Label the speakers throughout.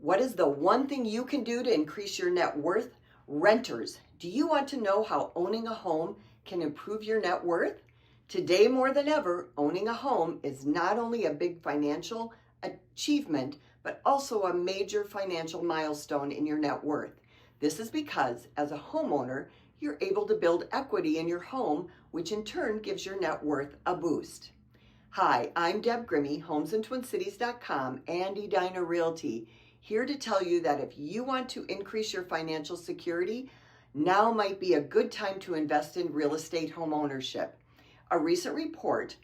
Speaker 1: What is the one thing you can do to increase your net worth? Renters, do you want to know how owning a home can improve your net worth? Today more than ever, owning a home is not only a big financial achievement, but also a major financial milestone in your net worth. This is because as a homeowner, you're able to build equity in your home, which in turn gives your net worth a boost. Hi, I'm Deb Grimme, homesintwincities.com and Edina Realty, here to tell you that if you want to increase your financial security, now might be a good time to invest in real estate home ownership. A recent report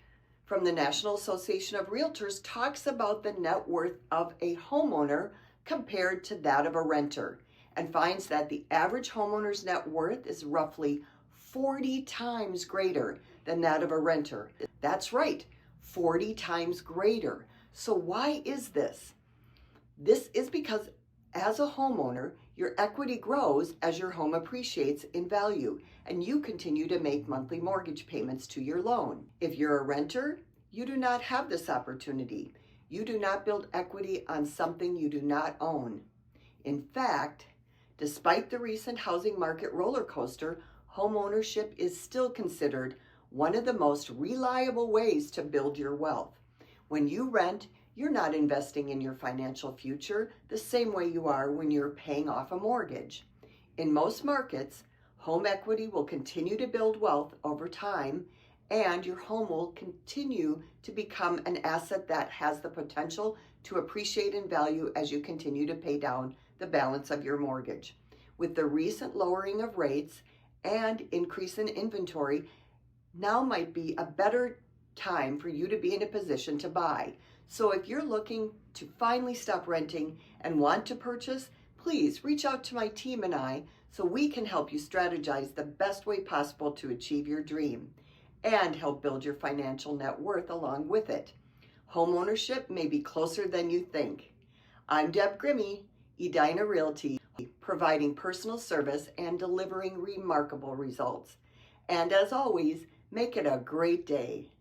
Speaker 1: from the National Association of Realtors talks about the net worth of a homeowner compared to that of a renter, and finds that the average homeowner's net worth is roughly 40 times greater than that of a renter. That's right, 40 times greater. So why is this? This is because as a homeowner, your equity grows as your home appreciates in value, and you continue to make monthly mortgage payments to your loan. If you're a renter, you do not have this opportunity. You do not build equity on something you do not own. In fact, despite the recent housing market roller coaster, home ownership is still considered one of the most reliable ways to build your wealth. When you rent, you're not investing in your financial future the same way you are when you're paying off a mortgage. In most markets, home equity will continue to build wealth over time, and your home will continue to become an asset that has the potential to appreciate in value as you continue to pay down the balance of your mortgage. With the recent lowering of rates and increase in inventory, now might be a better time for you to be in a position to buy. So if you're looking to finally stop renting and want to purchase, please reach out to my team and I so we can help you strategize the best way possible to achieve your dream and help build your financial net worth along with it. Home ownership may be closer than you think. I'm Deb Grimme, Edina Realty, providing personal service and delivering remarkable results. And as always, make it a great day.